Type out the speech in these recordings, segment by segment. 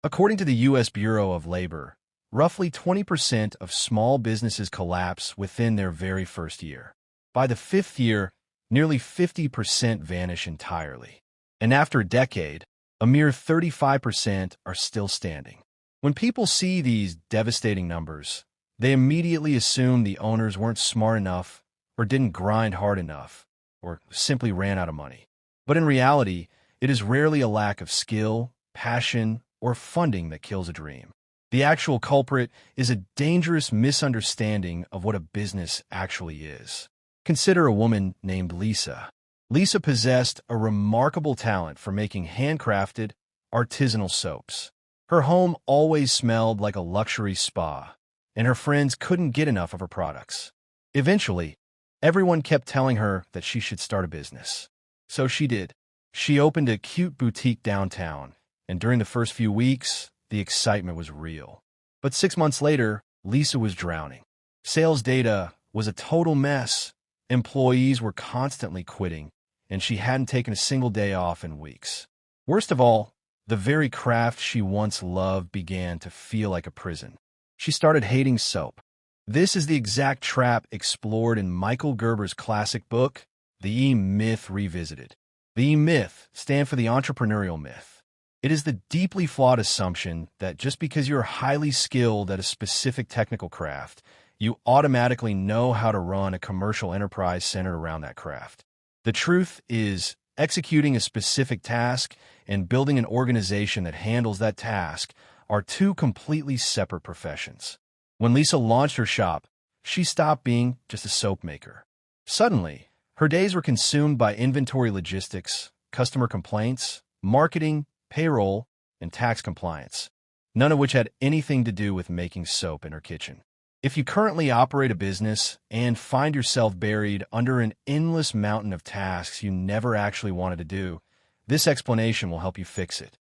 According to the U.S. Bureau of Labor, roughly 20% of small businesses collapse within their very first year. By the fifth year, nearly 50% vanish entirely. And after a decade, a mere 35% are still standing. When people see these devastating numbers, they immediately assume the owners weren't smart enough, or didn't grind hard enough, or simply ran out of money. But in reality, it is rarely a lack of skill, passion, or funding that kills a dream. The actual culprit is a dangerous misunderstanding of what a business actually is. Consider a woman named Lisa. Lisa possessed a remarkable talent for making handcrafted, artisanal soaps. Her home always smelled like a luxury spa, and her friends couldn't get enough of her products. Eventually, everyone kept telling her that she should start a business. So she did. She opened a cute boutique downtown, and during the first few weeks, the excitement was real. But 6 months later, Lisa was drowning. Sales data was a total mess. Employees were constantly quitting, and she hadn't taken a single day off in weeks. Worst of all, the very craft she once loved began to feel like a prison. She started hating soap. This is the exact trap explored in Michael Gerber's classic book, The E-Myth Revisited. The E-Myth stands for the entrepreneurial myth. It is the deeply flawed assumption that just because you're highly skilled at a specific technical craft, you automatically know how to run a commercial enterprise centered around that craft. The truth is, executing a specific task and building an organization that handles that task are two completely separate professions. When Lisa launched her shop, she stopped being just a soap maker. Suddenly, her days were consumed by inventory logistics, customer complaints, marketing, payroll, and tax compliance, none of which had anything to do with making soap in her kitchen. If you currently operate a business and find yourself buried under an endless mountain of tasks you never actually wanted to do, this explanation will help you fix it.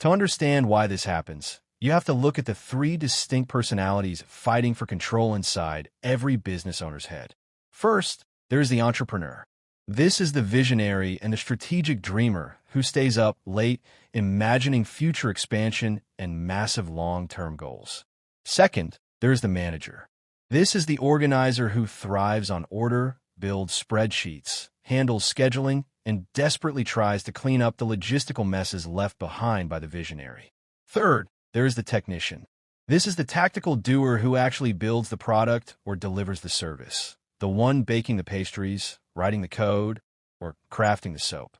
To understand why this happens, you have to look at the three distinct personalities fighting for control inside every business owner's head. First, there is the entrepreneur. This is the visionary and the strategic dreamer who stays up late imagining future expansion and massive long-term goals. Second, there is the manager. This is the organizer who thrives on order, builds spreadsheets, handles scheduling, and desperately tries to clean up the logistical messes left behind by the visionary. Third, there is the technician. This is the tactical doer who actually builds the product or delivers the service, the one baking the pastries, writing the code, or crafting the soap.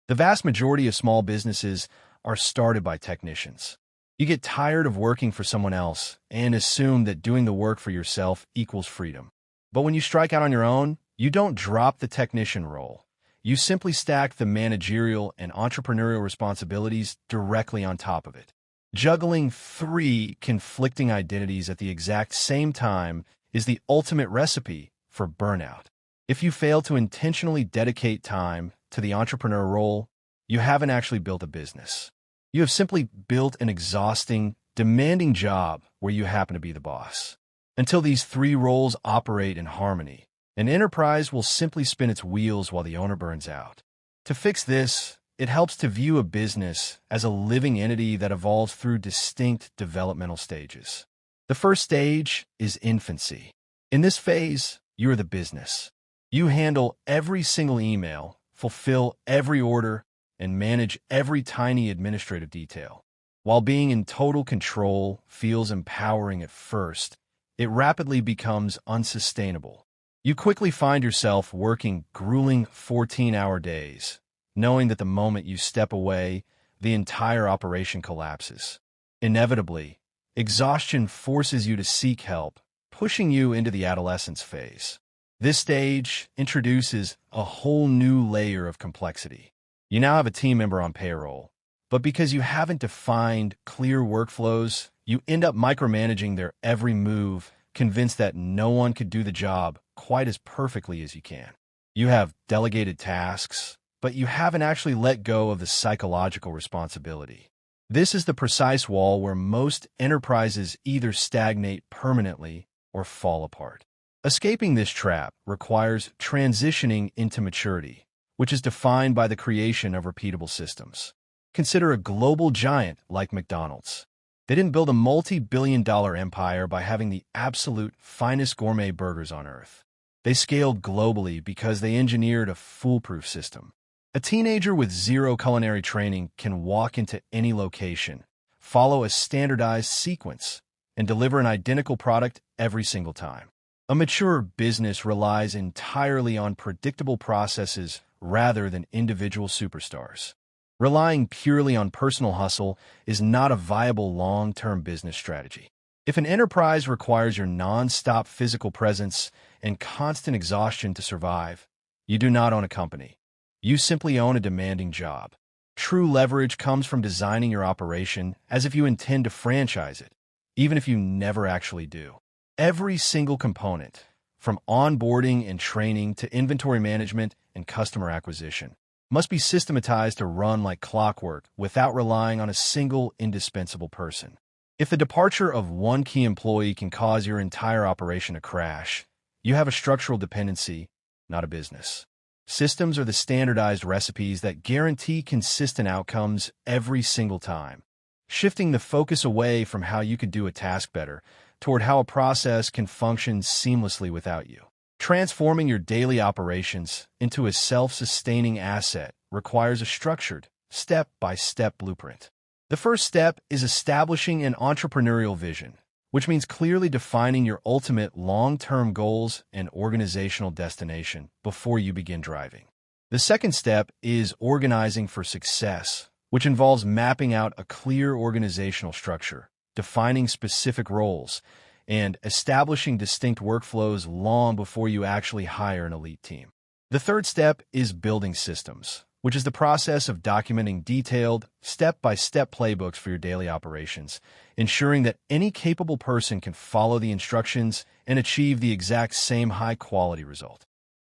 The vast majority of small businesses are started by technicians. You get tired of working for someone else and assume that doing the work for yourself equals freedom. But when you strike out on your own, you don't drop the technician role. You simply stack the managerial and entrepreneurial responsibilities directly on top of it. Juggling three conflicting identities at the exact same time is the ultimate recipe for burnout. If you fail to intentionally dedicate time to the entrepreneur role, you haven't actually built a business. You have simply built an exhausting, demanding job where you happen to be the boss. Until these three roles operate in harmony, an enterprise will simply spin its wheels while the owner burns out. To fix this, it helps to view a business as a living entity that evolves through distinct developmental stages. The first stage is infancy. In this phase, you are the business. You handle every single email, fulfill every order, and manage every tiny administrative detail. While being in total control feels empowering at first, it rapidly becomes unsustainable. You quickly find yourself working grueling 14-hour days, knowing that the moment you step away, the entire operation collapses. Inevitably, exhaustion forces you to seek help, pushing you into the adolescence phase. This stage introduces a whole new layer of complexity. You now have a team member on payroll, but because you haven't defined clear workflows, you end up micromanaging their every move, convinced that no one could do the job quite as perfectly as you can. You have delegated tasks, but you haven't actually let go of the psychological responsibility. This is the precise wall where most enterprises either stagnate permanently or fall apart. Escaping this trap requires transitioning into maturity, which is defined by the creation of repeatable systems. Consider a global giant like McDonald's. They didn't build a multi-billion-dollar empire by having the absolute finest gourmet burgers on earth. They scaled globally because they engineered a foolproof system. A teenager with zero culinary training can walk into any location, follow a standardized sequence, and deliver an identical product every single time. A mature business relies entirely on predictable processes rather than individual superstars. Relying purely on personal hustle is not a viable long-term business strategy. If an enterprise requires your non-stop physical presence and constant exhaustion to survive, you do not own a company. You simply own a demanding job. True leverage comes from designing your operation as if you intend to franchise it, even if you never actually do. Every single component, from onboarding and training to inventory management and customer acquisition, must be systematized to run like clockwork without relying on a single indispensable person. If the departure of one key employee can cause your entire operation to crash, you have a structural dependency, not a business. Systems are the standardized recipes that guarantee consistent outcomes every single time, shifting the focus away from how you could do a task better toward how a process can function seamlessly without you. Transforming your daily operations into a self-sustaining asset requires a structured, step-by-step blueprint. The first step is establishing an entrepreneurial vision, which means clearly defining your ultimate long-term goals and organizational destination before you begin driving. The second step is organizing for success, which involves mapping out a clear organizational structure, defining specific roles, and establishing distinct workflows long before you actually hire an elite team. The third step is building systems, which is the process of documenting detailed, step-by-step playbooks for your daily operations, ensuring that any capable person can follow the instructions and achieve the exact same high-quality result.